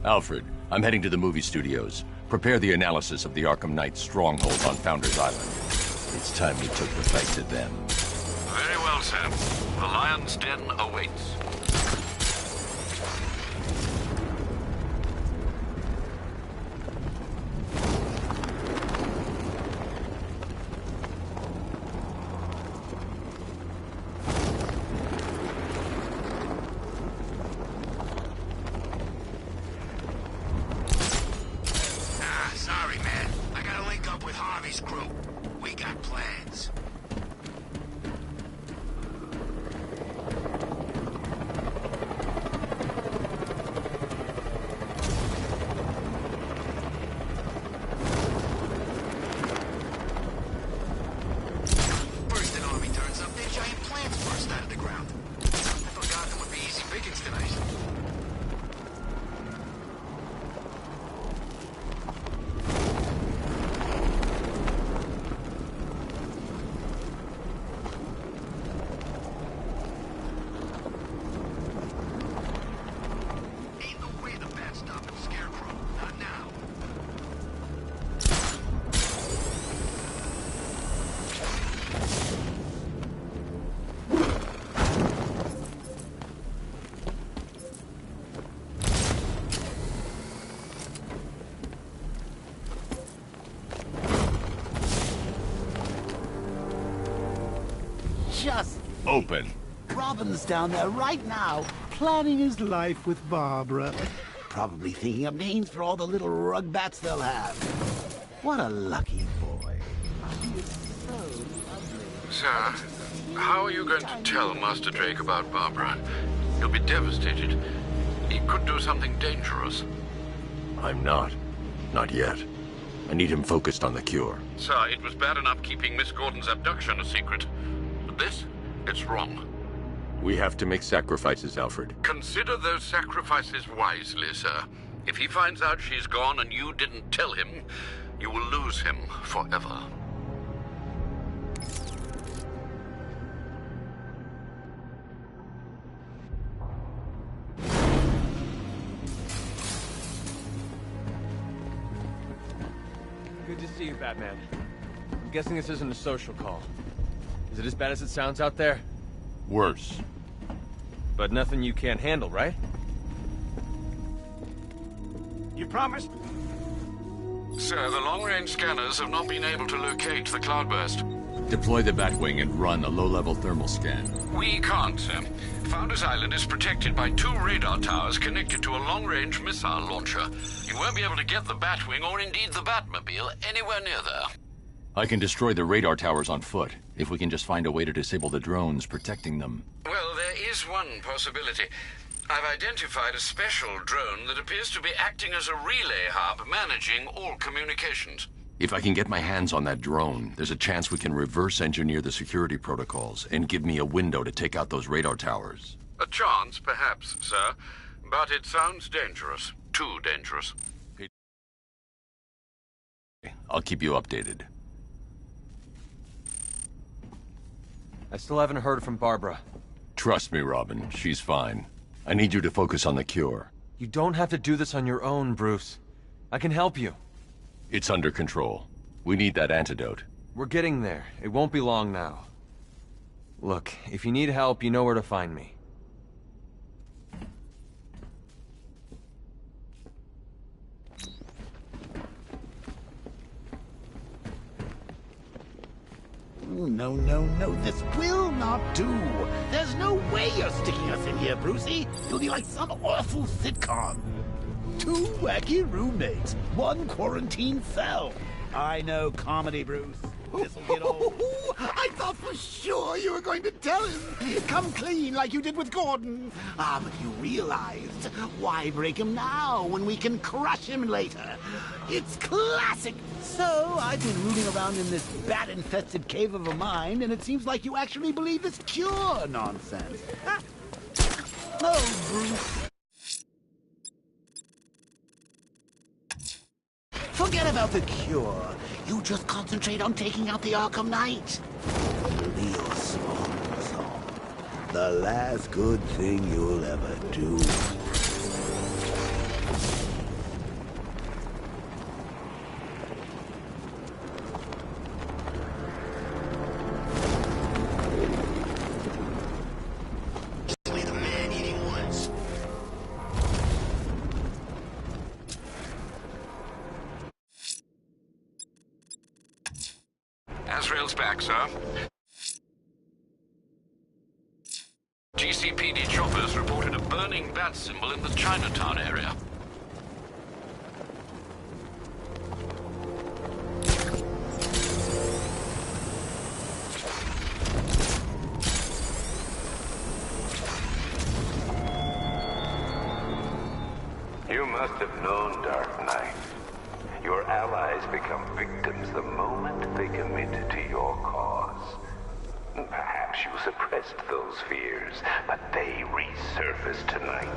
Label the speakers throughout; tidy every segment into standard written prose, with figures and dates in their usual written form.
Speaker 1: Alfred, I'm heading to the movie studios. Prepare the analysis of the Arkham Knight's stronghold on Founders Island. It's time we took the fight to them.
Speaker 2: Very well, Sam. The Lion's Den awaits.
Speaker 3: Sorry, man. I gotta link up with Harvey's crew. We got plans. First an army turns up, their giant plants burst out of the ground. I thought Gotham would be easy pickings tonight.
Speaker 4: Just
Speaker 1: Open.
Speaker 4: Robin's down there right now, planning his life with Barbara. Probably thinking up names for all the little rug bats they'll have. What a lucky boy. He is so lovely.
Speaker 2: Sir, how are you going to tell Master Drake about Barbara? He'll be devastated. He could do something dangerous.
Speaker 1: I'm not. Not yet. I need him focused on the cure.
Speaker 2: Sir, it was bad enough keeping Miss Gordon's abduction a secret. But this? It's wrong.
Speaker 1: We have to make sacrifices, Alfred.
Speaker 2: Consider those sacrifices wisely, sir. If he finds out she's gone and you didn't tell him, you will lose him forever.
Speaker 5: Good to see you, Batman. I'm guessing this isn't a social call. Is it as bad as it sounds out there?
Speaker 1: Worse.
Speaker 5: But nothing you can't handle, right?
Speaker 3: You promised?
Speaker 2: Sir, the long-range scanners have not been able to locate the cloudburst.
Speaker 1: Deploy the Batwing and run a low-level thermal scan.
Speaker 2: We can't, sir. Founders Island is protected by 2 radar towers connected to a long-range missile launcher. You won't be able to get the Batwing or indeed the Batmobile anywhere near there.
Speaker 1: I can destroy the radar towers on foot, if we can just find a way to disable the drones protecting them.
Speaker 2: Well, there is one possibility. I've identified a special drone that appears to be acting as a relay hub managing all communications.
Speaker 1: If I can get my hands on that drone, there's a chance we can reverse engineer the security protocols and give me a window to take out those radar towers.
Speaker 2: A chance, perhaps, sir. But it sounds dangerous. Too dangerous.
Speaker 1: I'll keep you updated.
Speaker 5: I still haven't heard from Barbara.
Speaker 1: Trust me, Robin. She's fine. I need you to focus on the cure.
Speaker 5: You don't have to do this on your own, Bruce. I can help you.
Speaker 1: It's under control. We need that antidote.
Speaker 5: We're getting there. It won't be long now. Look, if you need help, you know where to find me.
Speaker 4: No, no, no, this will not do. There's no way you're sticking us in here, Brucey. You'll be like some awful sitcom. 2 wacky roommates, 1 quarantine cell. I know comedy, Bruce. This'll get old. I thought for sure you were going to tell him. Come clean like you did with Gordon. Ah, but you realized. Why break him now when we can crush him later? It's classic. So, I've been rooting around in this bat-infested cave of a mind, and it seems like you actually believe this cure nonsense. Ah. Oh, Bruce. Forget about the cure. You just concentrate on taking out the Arkham Knight. It'll be your swan song. The last good thing you'll ever do.
Speaker 2: Azrael's back, sir. GCPD choppers reported a burning bat symbol in the Chinatown area.
Speaker 6: You must have known, Dark Knight. Your allies become victims the moment they commit to your cause. Perhaps you suppressed those fears, but they resurface tonight.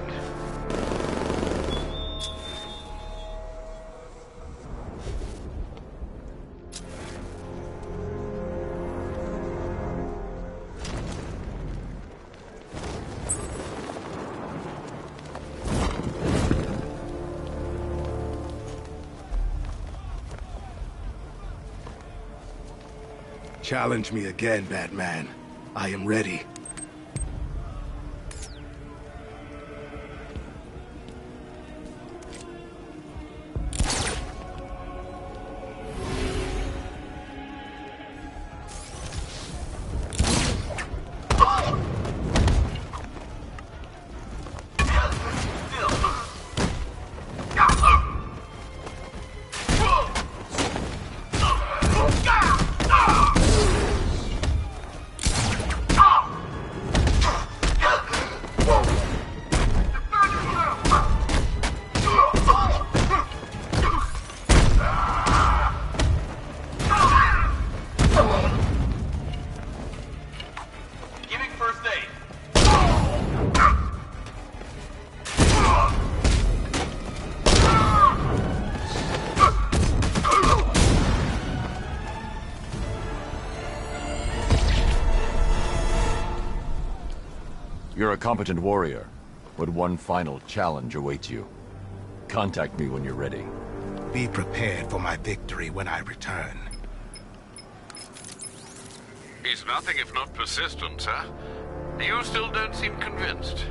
Speaker 7: Challenge me again, Batman. I am ready.
Speaker 1: You're a competent warrior, but one final challenge awaits you. Contact me when you're ready.
Speaker 7: Be prepared for my victory when I return.
Speaker 2: He's nothing if not persistent, sir. You still don't seem convinced.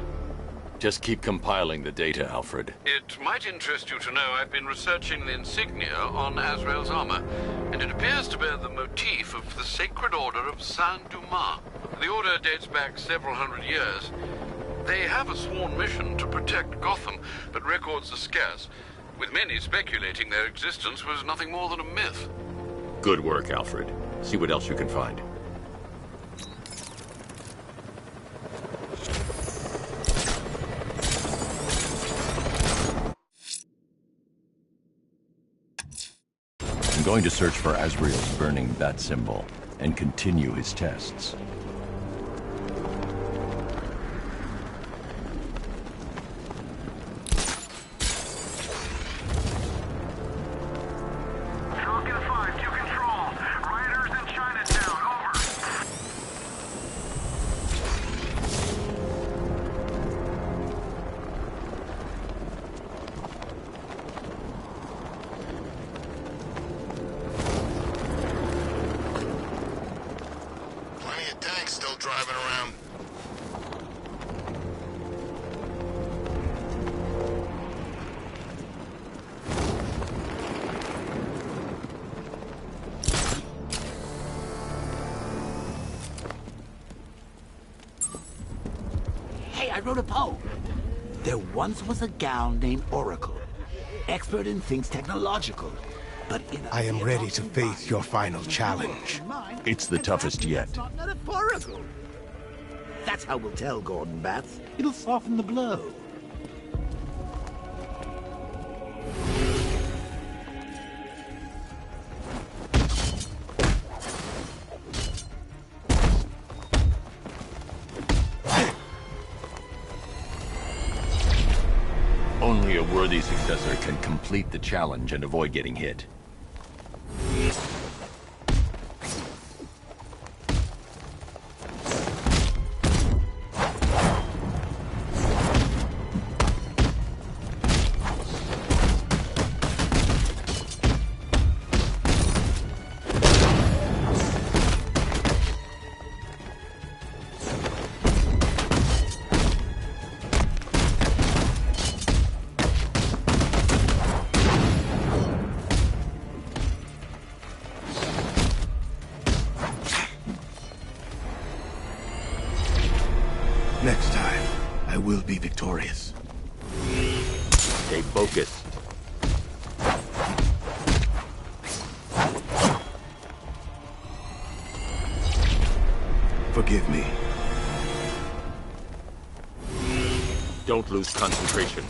Speaker 1: Just keep compiling the data, Alfred.
Speaker 2: It might interest you to know I've been researching the insignia on Azrael's armor, and it appears to bear the motif of the Sacred Order of Saint-Dumas. The order dates back several hundred years. They have a sworn mission to protect Gotham, but records are scarce, with many speculating their existence was nothing more than a myth.
Speaker 1: Good work, Alfred. See what else you can find. I'm going to search for Azrael's burning bat symbol and continue his tests.
Speaker 3: Falcon 5 to control. Rioters in Chinatown, over.
Speaker 8: Plenty of tanks still driving around.
Speaker 4: Hey, I wrote a poem. There once was a gal named Oracle, expert in things technological, but in a
Speaker 7: I am ready to face your final challenge.
Speaker 1: It's the toughest yet.
Speaker 4: Not metaphorical. That's how we'll tell Gordon Bats. It'll soften the blow.
Speaker 1: Only a worthy successor can complete the challenge and avoid getting hit.
Speaker 7: Next time, I will be victorious.
Speaker 1: Stay focused.
Speaker 7: Forgive me.
Speaker 1: Don't lose concentration.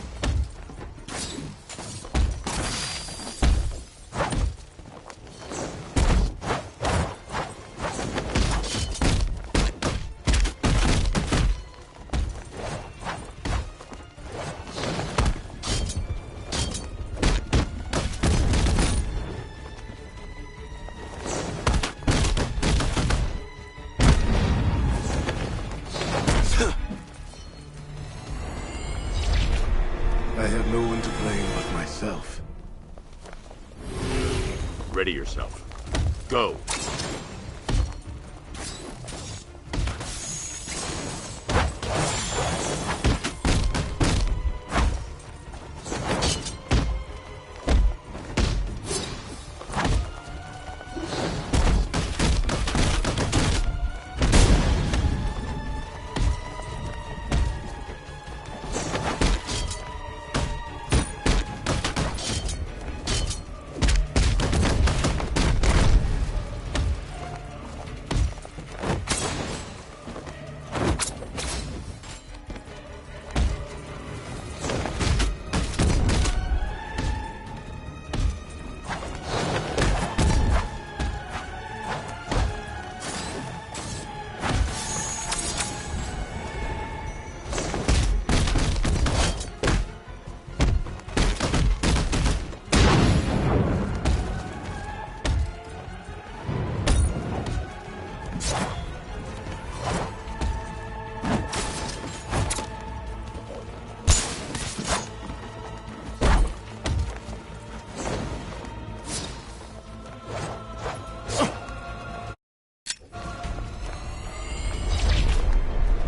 Speaker 7: I have no one to blame but myself.
Speaker 1: Ready yourself. Go.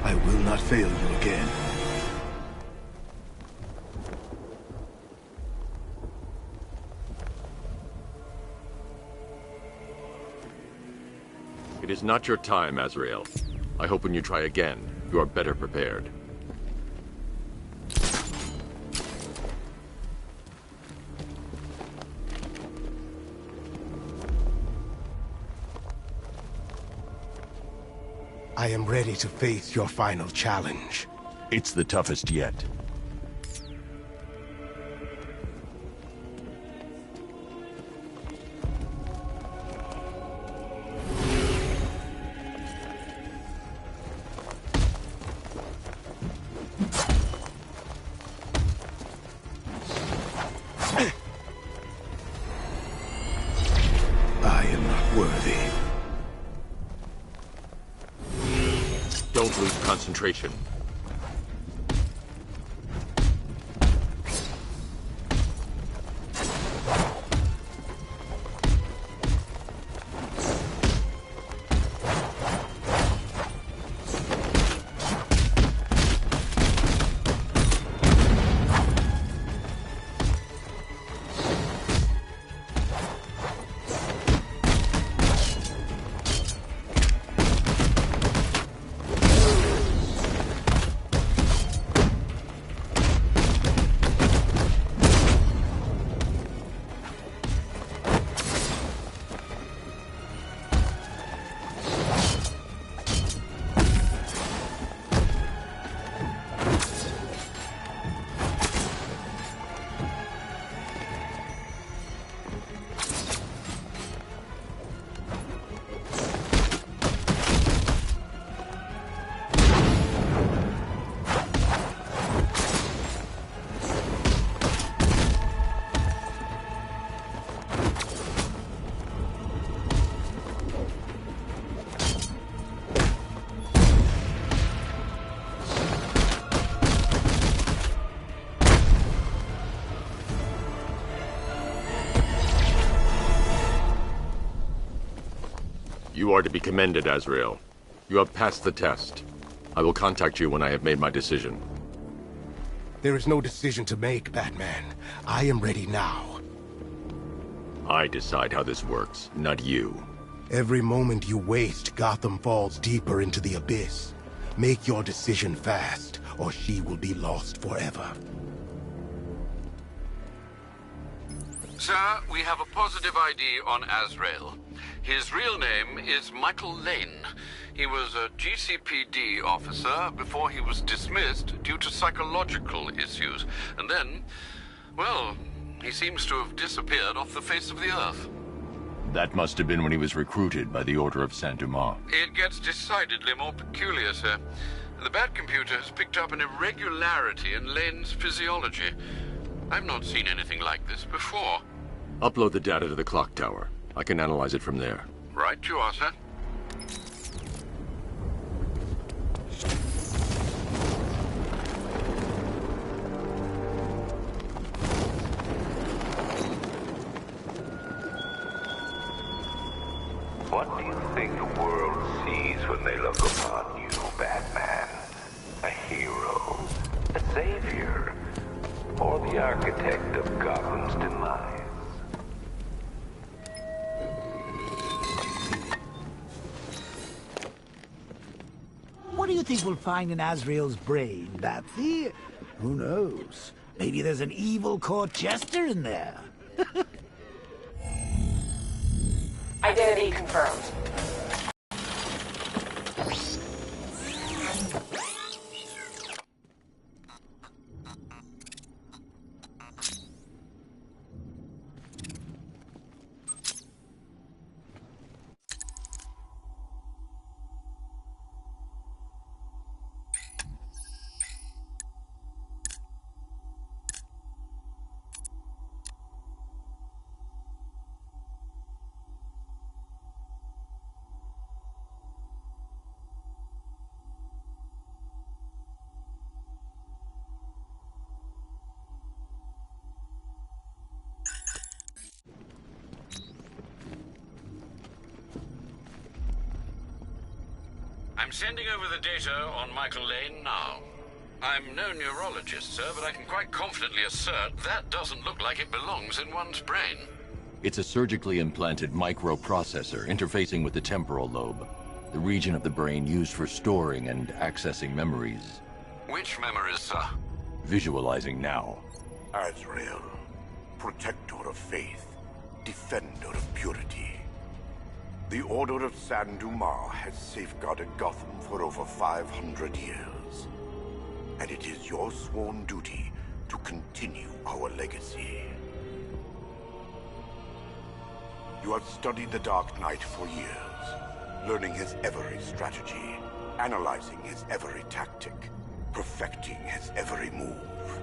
Speaker 7: I will not fail you again.
Speaker 1: It is not your time, Azrael. I hope when you try again, you are better prepared.
Speaker 7: I am ready to face your final challenge.
Speaker 1: It's the toughest yet.
Speaker 7: I am not worthy.
Speaker 1: Don't lose concentration. You are to be commended, Azrael. You have passed the test. I will contact you when I have made my decision.
Speaker 7: There is no decision to make, Batman. I am ready now.
Speaker 1: I decide how this works, not you.
Speaker 7: Every moment you waste, Gotham falls deeper into the abyss. Make your decision fast, or she will be lost forever.
Speaker 2: Sir, we have a positive ID on Azrael. His real name is Michael Lane. He was a GCPD officer before he was dismissed due to psychological issues. And then, well, he seems to have disappeared off the face of the earth.
Speaker 1: That must have been when he was recruited by the Order of Saint-Dumas.
Speaker 2: It gets decidedly more peculiar, sir. The Bat computer has picked up an irregularity in Lane's physiology. I've not seen anything like this before.
Speaker 1: Upload the data to the clock tower. I can analyze it from there.
Speaker 2: Right you are, sir.
Speaker 6: What do you think the world sees when they look upon you, Batman? A hero? A savior? Or the architect of Gotham's demise?
Speaker 4: What do you think we'll find in Azrael's brain, Batsy? Who knows? Maybe there's an evil court jester in there.
Speaker 9: Identity confirmed.
Speaker 2: I'm sending over the data on Michael Lane now. I'm no neurologist, sir, but I can quite confidently assert that doesn't look like it belongs in one's brain.
Speaker 1: It's a surgically implanted microprocessor interfacing with the temporal lobe, the region of the brain used for storing and accessing memories.
Speaker 2: Which memories, sir?
Speaker 1: Visualizing now.
Speaker 8: Azrael, protector of faith, defender of purity. The Order of Saint-Dumas has safeguarded Gotham for over 500 years. And it is your sworn duty to continue our legacy. You have studied the Dark Knight for years, learning his every strategy, analyzing his every tactic, perfecting his every move.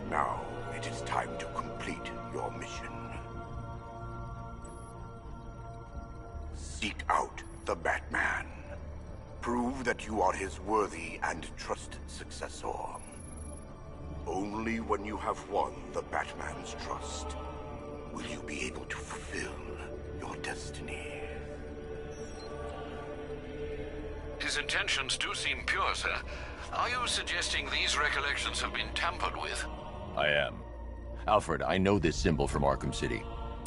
Speaker 8: Now, it is time to complete your mission. Seek out the Batman. Prove that you are his worthy and trusted successor. Only when you have won the Batman's trust will you be able to fulfill your destiny.
Speaker 2: His intentions do seem pure, sir. Are you suggesting these recollections have been tampered with?
Speaker 1: I am. Alfred, I know this symbol from Arkham City.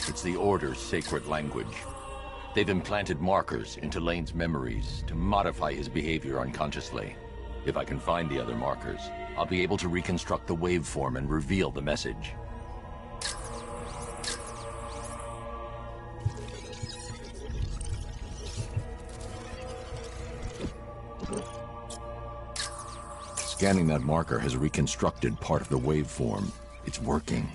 Speaker 1: It's the Order's sacred language. They've implanted markers into Lane's memories to modify his behavior unconsciously. If I can find the other markers, I'll be able to reconstruct the waveform and reveal the message. Scanning that marker has reconstructed part of the waveform. It's working.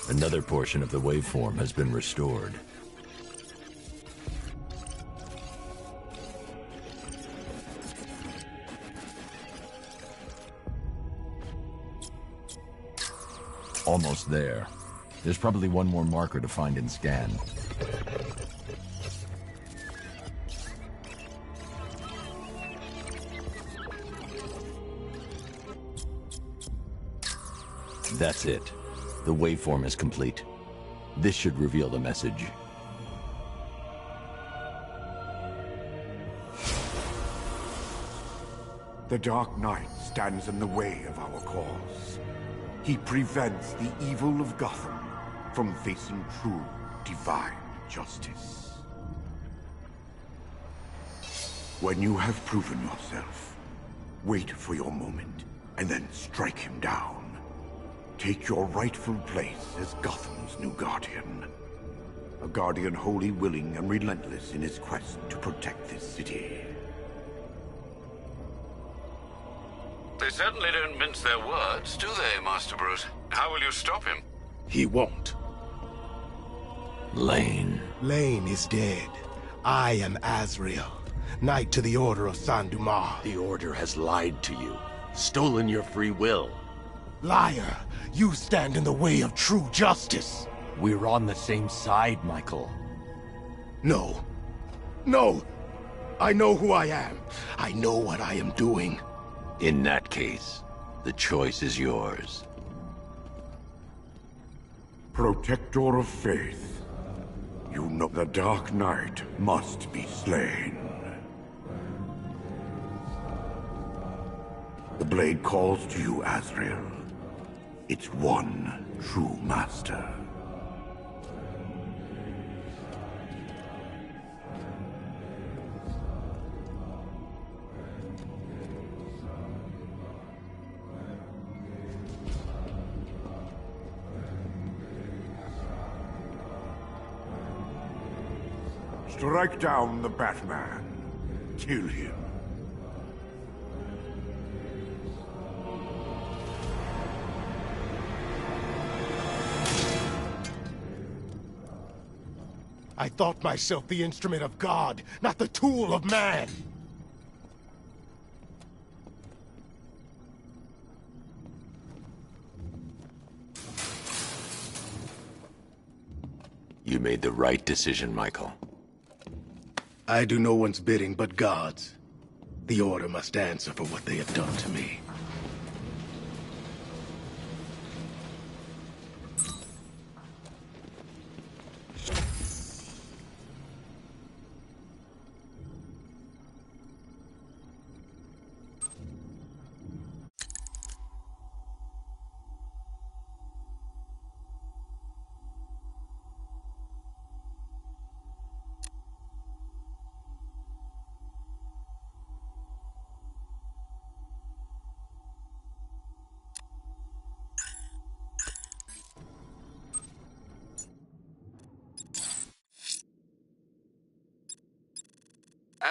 Speaker 1: Another portion of the waveform has been restored. Almost there. There's probably one more marker to find and scan. That's it. The waveform is complete. This should reveal the message.
Speaker 8: The Dark Knight stands in the way of our cause. He prevents the evil of Gotham from facing true divine justice. When you have proven yourself, wait for your moment, and then strike him down. Take your rightful place as Gotham's new guardian. A guardian wholly willing and relentless in his quest to protect this city.
Speaker 2: They certainly don't mince their words, do they, Master Bruce? How will you stop him?
Speaker 7: He won't.
Speaker 1: Lane.
Speaker 7: Lane is dead. I am Azrael, Knight to the Order of Saint Dumas.
Speaker 1: The Order has lied to you, stolen your free will.
Speaker 7: Liar! You stand in the way of true justice!
Speaker 1: We're on the same side, Michael.
Speaker 7: No. No! I know who I am. I know what I am doing.
Speaker 1: In that case, the choice is yours.
Speaker 8: Protector of Faith, you know the Dark Knight must be slain. The blade calls to you, Azrael. Its one true master. Strike down the Batman. Kill him.
Speaker 7: I thought myself the instrument of God, not the tool of man.
Speaker 1: You made the right decision, Michael.
Speaker 7: I do no one's bidding but God's. The Order must answer for what they have done to me.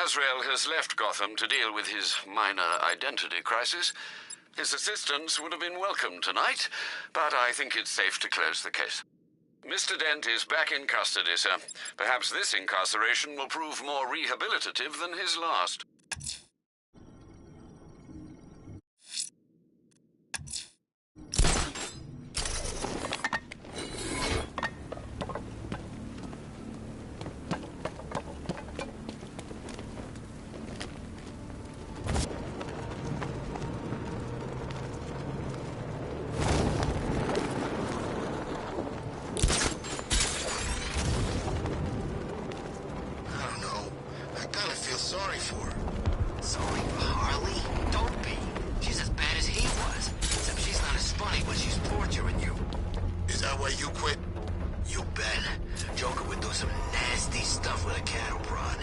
Speaker 2: Azrael has left Gotham to deal with his minor identity crisis. His assistance would have been welcome tonight, but I think it's safe to close the case. Mr. Dent is back in custody, sir. Perhaps this incarceration will prove more rehabilitative than his last.
Speaker 3: Sorry for her. Sorry for Harley? Don't be. She's as bad as he was. Except she's not as funny when she's torturing you. Is that why you quit? You bet. Joker would do some nasty stuff with a cattle prod.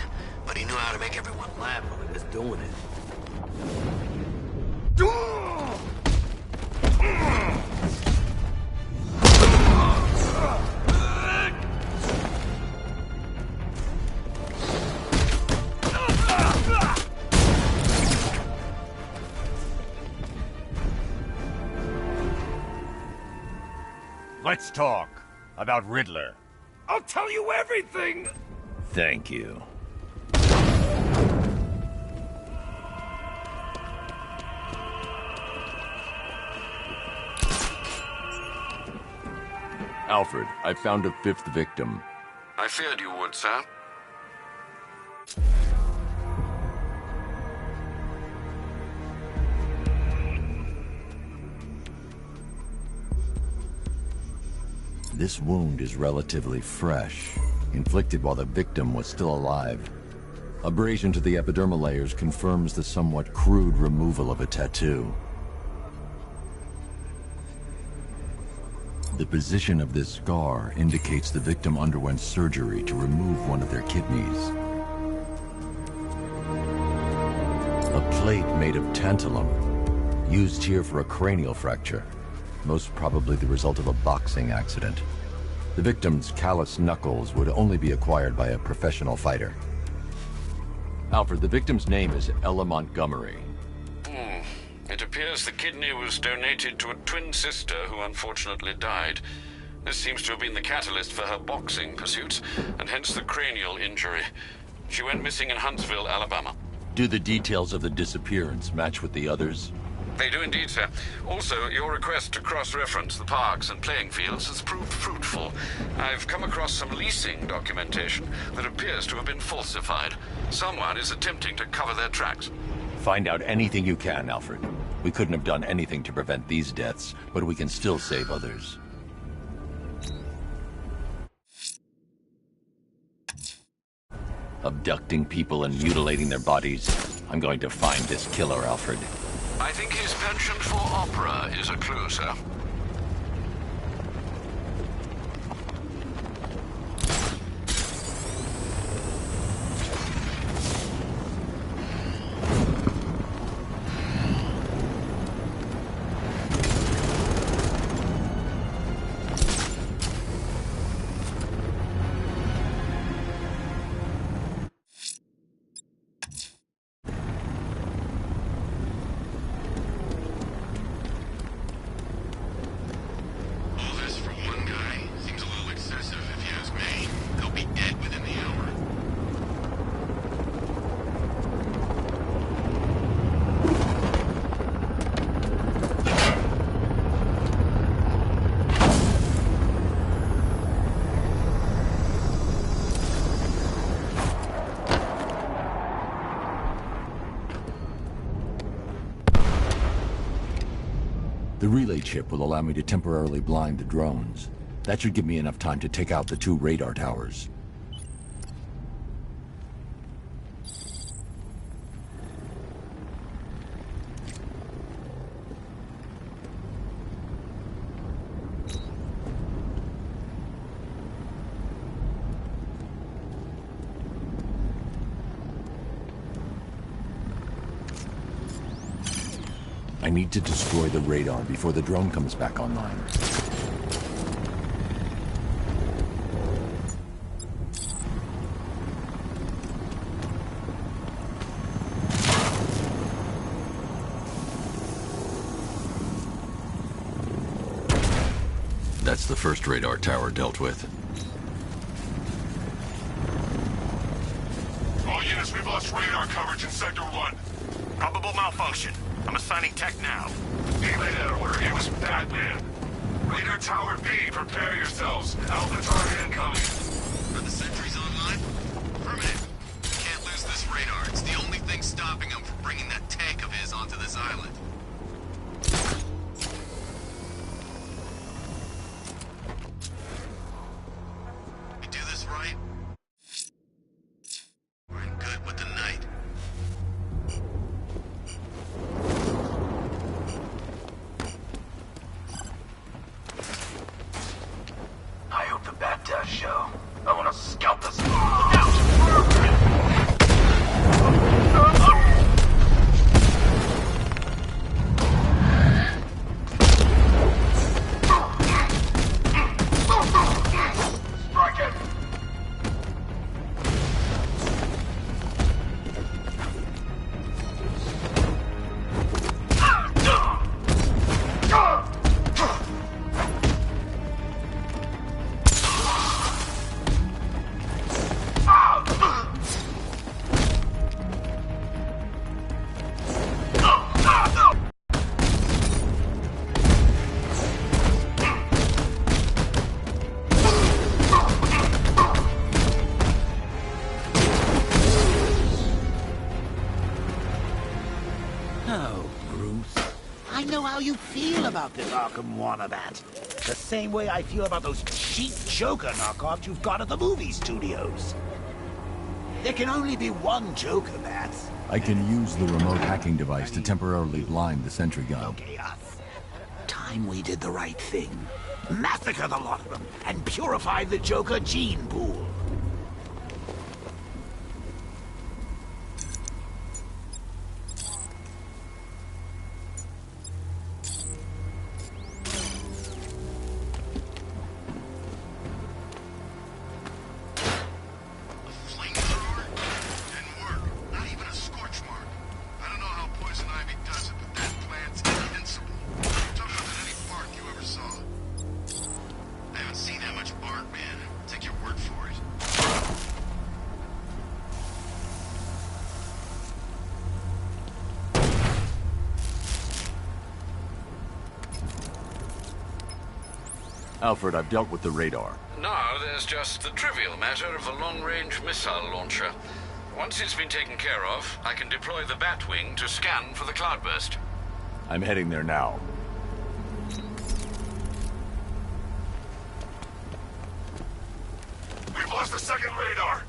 Speaker 3: But he knew how to make everyone laugh while he was doing it.
Speaker 5: Let's talk about Riddler.
Speaker 4: I'll tell you everything!
Speaker 1: Thank you. Alfred, I found a fifth victim.
Speaker 2: I feared you would, sir.
Speaker 1: This wound is relatively fresh, inflicted while the victim was still alive. Abrasion to the epidermal layers confirms the somewhat crude removal of a tattoo. The position of this scar indicates the victim underwent surgery to remove one of their kidneys. A plate made of tantalum, used here for a cranial fracture, most probably the result of a boxing accident. The victim's calloused knuckles would only be acquired by a professional fighter. Alfred, the victim's name is Ella Montgomery.
Speaker 2: It appears the kidney was donated to a twin sister who unfortunately died. This seems to have been the catalyst for her boxing pursuits, and hence the cranial injury. She went missing in Huntsville, Alabama.
Speaker 1: Do the details of the disappearance match with the others?
Speaker 2: They do indeed, sir. Also, your request to cross-reference the parks and playing fields has proved fruitful. I've come across some leasing documentation that appears to have been falsified. Someone is attempting to cover their tracks.
Speaker 1: Find out anything you can, Alfred. We couldn't have done anything to prevent these deaths, but we can still save others. Abducting people and mutilating their bodies. I'm going to find this killer, Alfred.
Speaker 2: I think his penchant for opera is a clue, sir.
Speaker 1: The relay chip will allow me to temporarily blind the drones. That should give me enough time to take out the 2 radar towers. I need to destroy the radar before the drone comes back online. That's the first radar tower dealt with.
Speaker 10: All units, we've lost radar coverage in Sector 1. Probable malfunction. I'm assigning tech now. He laid that order. It was Batman. Radar Tower B, prepare yourselves. Alpha target incoming.
Speaker 3: Are the sentries online? Affirmative. Can't lose this radar. It's the only thing stopping him from bringing that tank of his onto this island. We do this right? We're in good with the night.
Speaker 4: I hope the bat does show. I want to scalp this. Look out! Strike it! Oh, Bruce. I know how you feel about this Arkham Wannabat. The same way I feel about those cheap Joker knockoffs you've got at the movie studios. There can only be one Joker, Bats.
Speaker 1: I can use the remote hacking device to temporarily blind the sentry gun.
Speaker 4: Okay, us. Time we did the right thing. massacre the lot of them, and purify the Joker gene pool.
Speaker 1: Alfred, I've dealt with the radar.
Speaker 2: Now there's just the trivial matter of a long-range missile launcher. Once it's been taken care of, I can deploy the Batwing to scan for the cloudburst.
Speaker 1: I'm heading there now.
Speaker 10: We've lost the second radar.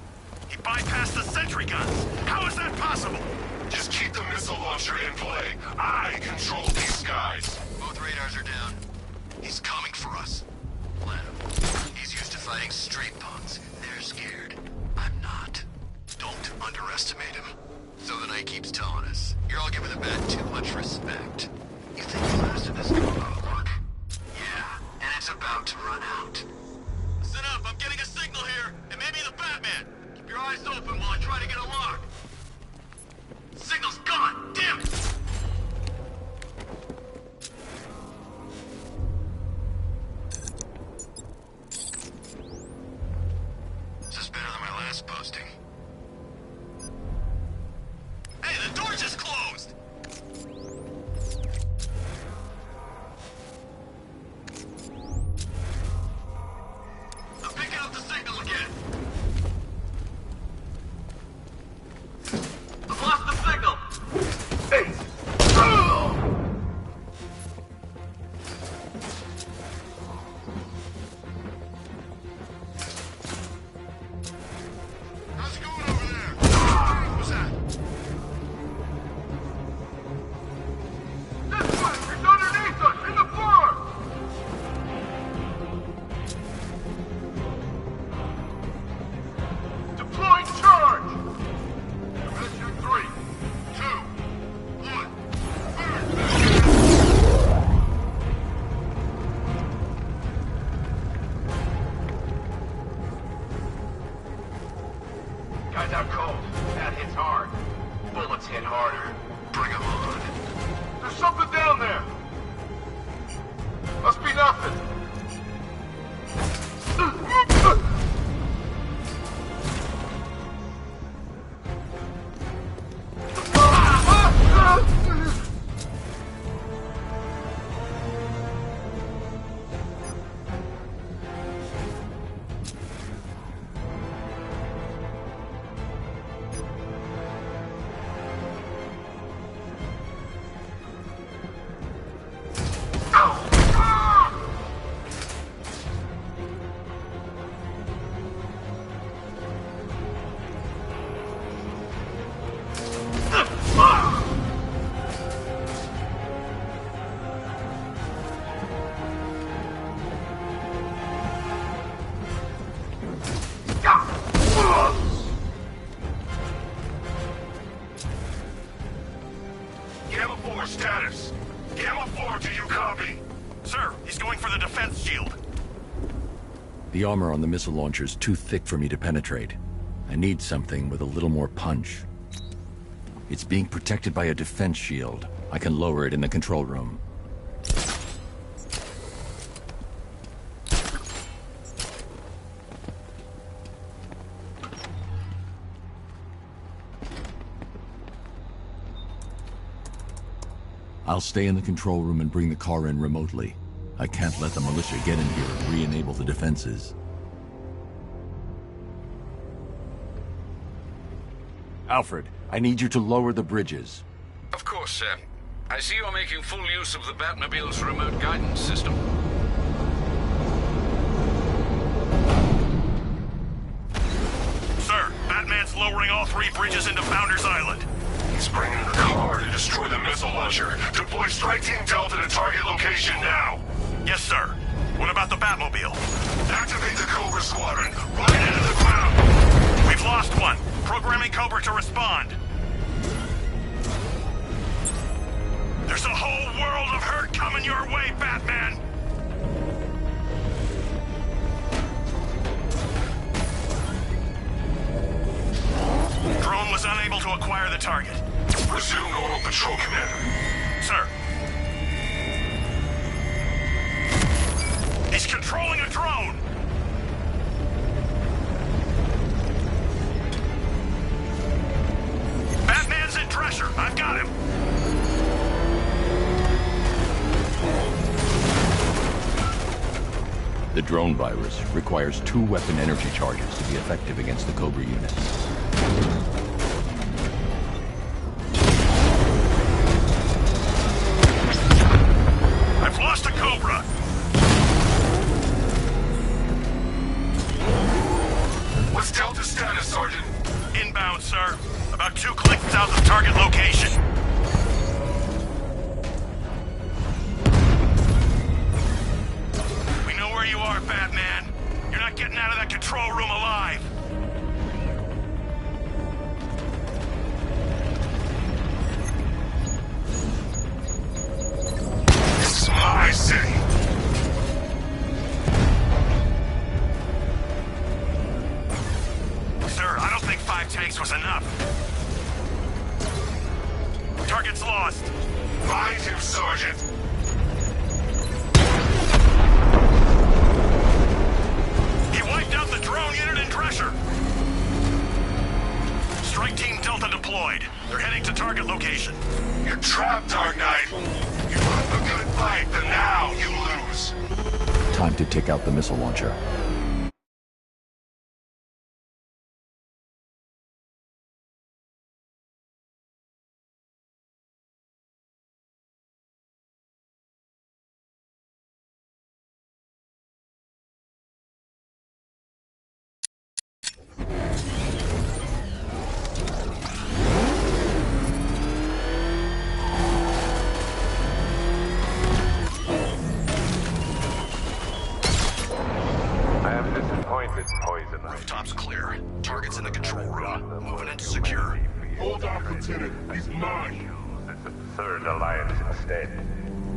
Speaker 10: He bypassed the sentry guns. How is that possible? Just keep the missile launcher in play. I control these skies.
Speaker 3: Both radars are down. He's coming for us. Let him. He's used to fighting street punks. They're scared. I'm not. Don't underestimate him. So the Knight keeps telling us, you're all giving the Bat too much respect. You think the last of this going to look? Yeah, and it's about to run out. Listen up, I'm getting a signal here. It may be the Batman. Keep your eyes open while I try to get a lock. Signal's gone! Damn it! Posting. Hey, the door just closed! I'm picking up the signal again. I've lost the signal! Hey!
Speaker 10: Guys out cold. That hits hard. Bullets hit harder. Bring them on. There's something down there. Must be nothing. Gamma 4 status. Gamma 4, do you copy? Sir, he's going for the defense shield.
Speaker 1: The armor on the missile launcher's too thick for me to penetrate. I need something with a little more punch. It's being protected by a defense shield. I can lower it in the control room. I'll stay in the control room and bring the car in remotely. I can't let the militia get in here and re-enable the defenses. Alfred, I need you to lower the bridges.
Speaker 2: Of course, sir. I see you're making full use of the Batmobile's remote guidance system.
Speaker 10: Sir, Batman's lowering all 3 bridges into Founders Island. He's bringing the car to destroy the missile launcher. Deploy Strike Team Delta to target location now. Yes, sir. What about the Batmobile?
Speaker 8: Activate the Cobra Squadron. Right into the ground.
Speaker 10: We've lost one. Programming Cobra to respond. There's a whole world of hurt coming your way, Batman! Drone was unable to acquire the target.
Speaker 8: Resume normal patrol, Commander.
Speaker 10: Sir. He's controlling a drone! Batman's in Drescher. I've got him.
Speaker 1: The drone virus requires 2 weapon energy charges to be effective against the Cobra units.
Speaker 10: I've lost a Cobra!
Speaker 8: What's Delta's status, Sergeant?
Speaker 10: Inbound, sir. About 2 clicks south of target location. We know where you are, Batman. You're not getting out of that control room alive.
Speaker 8: This is my city.
Speaker 10: Sir, I don't think 5 tanks was enough. Target's lost.
Speaker 8: Find him, Sergeant.
Speaker 10: He wiped out the drone unit in Drescher. Strike Team Delta deployed. They're heading to target location.
Speaker 8: You're trapped, Dark Knight. You put up a good fight, but now you lose.
Speaker 1: Time to take out the missile launcher.
Speaker 10: Rooftops clear. Target's in the control room. Moving into secure.
Speaker 8: Hold off, Lieutenant. He's mine.
Speaker 6: This absurd alliance instead.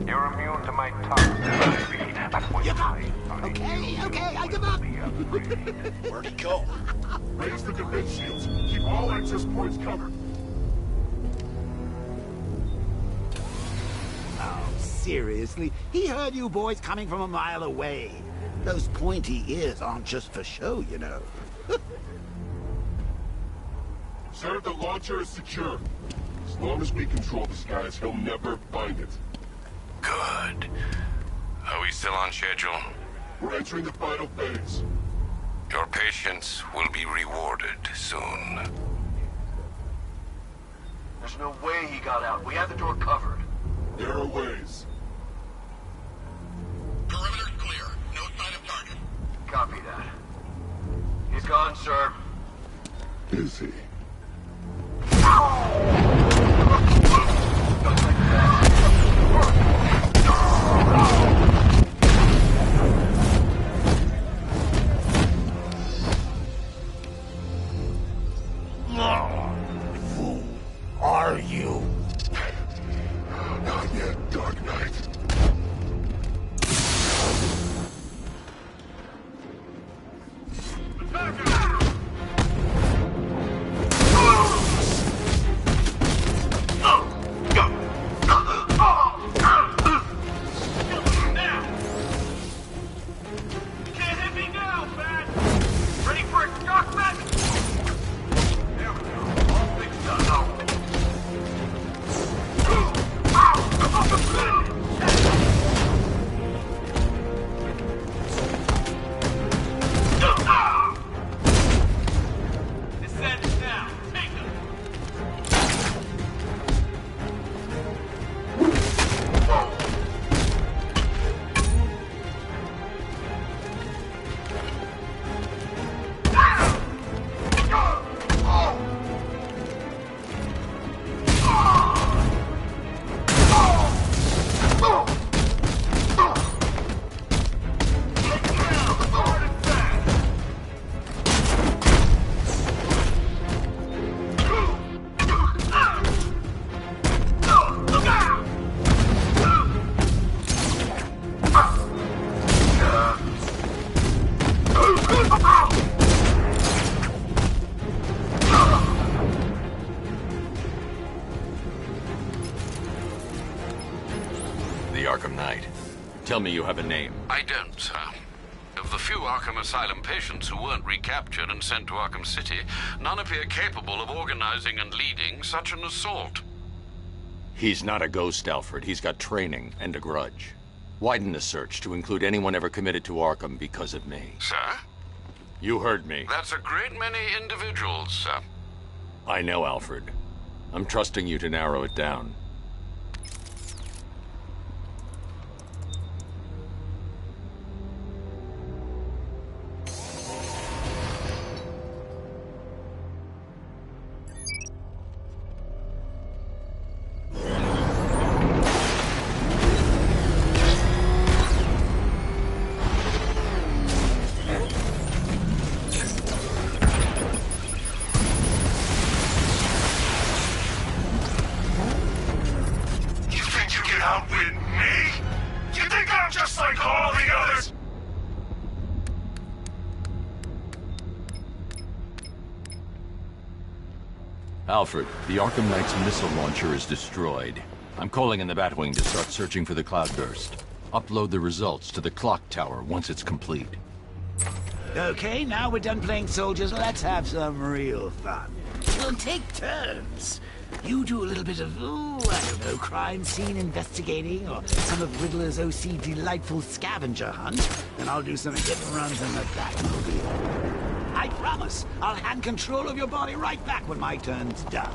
Speaker 6: You're immune to my toxicity, but when
Speaker 4: Okay, I give up.
Speaker 3: Where'd he go?
Speaker 8: Raise the defense shields. Keep all access points covered.
Speaker 4: Oh, seriously? He heard you boys coming from a mile away. Those pointy ears aren't just for show, you know.
Speaker 8: Sir, the launcher is secure. As long as we control the skies, he'll never find it.
Speaker 10: Good. Are we still on schedule?
Speaker 8: We're entering the final phase.
Speaker 10: Your patience will be rewarded soon.
Speaker 3: There's no way he got out. We had the door covered.
Speaker 8: There are ways.
Speaker 3: Perimeter clear. No sign of target. Copy that. He's gone, sir.
Speaker 8: Is he?
Speaker 4: Who are you?
Speaker 8: Not yet, Dark Knight.
Speaker 1: the Arkham Knight. Tell me you have a name.
Speaker 2: I don't, sir. Of the few Arkham Asylum patients who weren't recaptured and sent to Arkham City, none appear capable of organizing and leading such an assault.
Speaker 1: He's not a ghost, Alfred. He's got training and a grudge. Widen the search to include anyone ever committed to Arkham because of me.
Speaker 2: Sir?
Speaker 1: You heard me.
Speaker 2: That's a great many individuals, sir.
Speaker 1: I know, Alfred. I'm trusting you to narrow it down. Alfred, the Arkham Knight's missile launcher is destroyed. I'm calling in the Batwing to start searching for the cloudburst. Upload the results to the clock tower once it's complete.
Speaker 4: Okay, now we're done playing soldiers. Let's have some real fun. We'll take turns. You do a little bit of, I don't know, crime scene investigating, or some of Riddler's OC delightful scavenger hunt, and I'll do some hit and runs in the Batmobile. I promise, I'll hand control of your body right back when my turn's done.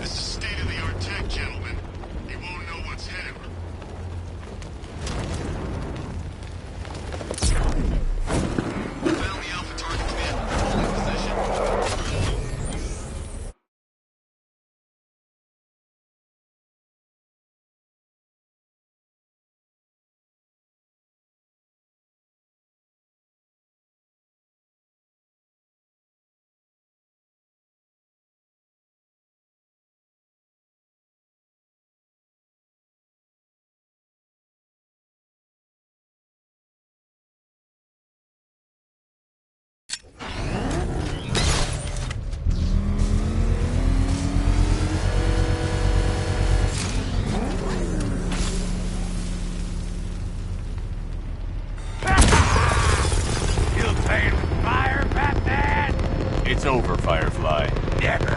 Speaker 10: This is state-of-the-art tech, gentlemen. You won't know what's hit. Found the Alpha target command controlling position.
Speaker 1: It's over, Firefly.
Speaker 11: Never.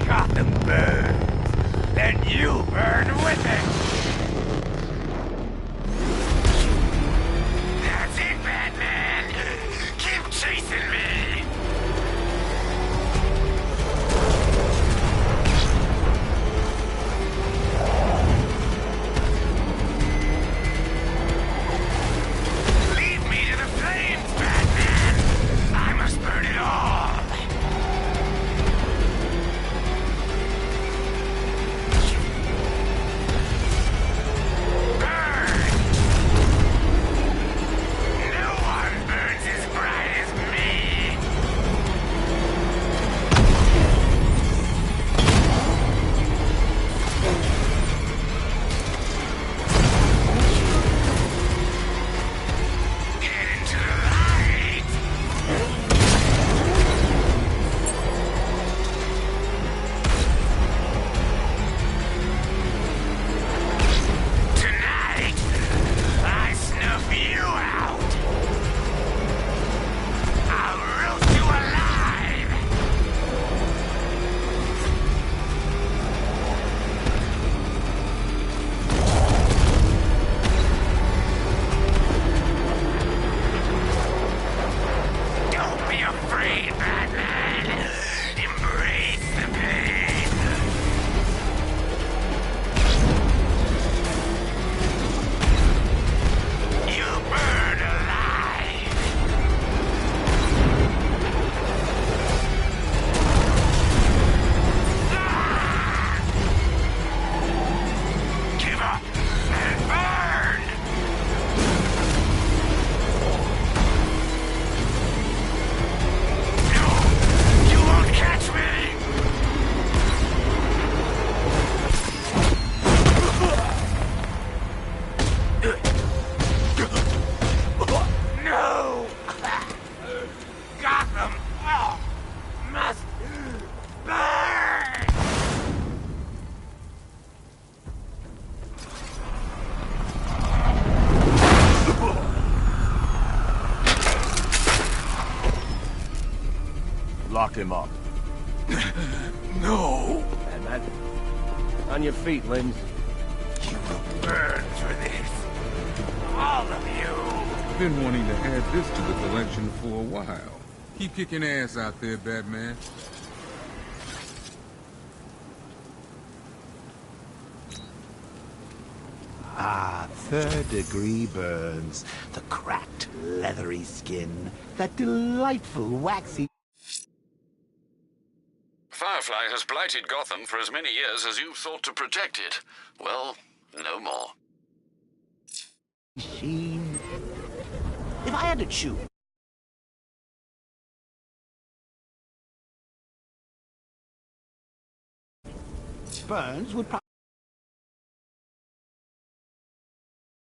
Speaker 11: Gotham burns, then you burn with it. That's it, Batman. Keep chasing me. Lead me to the flames, Batman. I must burn it all.
Speaker 5: lock him up.
Speaker 10: No!
Speaker 5: Batman, on your feet, Lynn.
Speaker 11: You will burn for this. All of you.
Speaker 12: Been wanting to add this to the collection for a while. Keep kicking ass out there, Batman.
Speaker 4: Ah, third-degree burns. The cracked, leathery skin. That delightful, waxy...
Speaker 2: Firefly has blighted Gotham for as many years as you've sought to protect it. Well, no more.
Speaker 4: Sheen. If I had to choose... Burns would probably...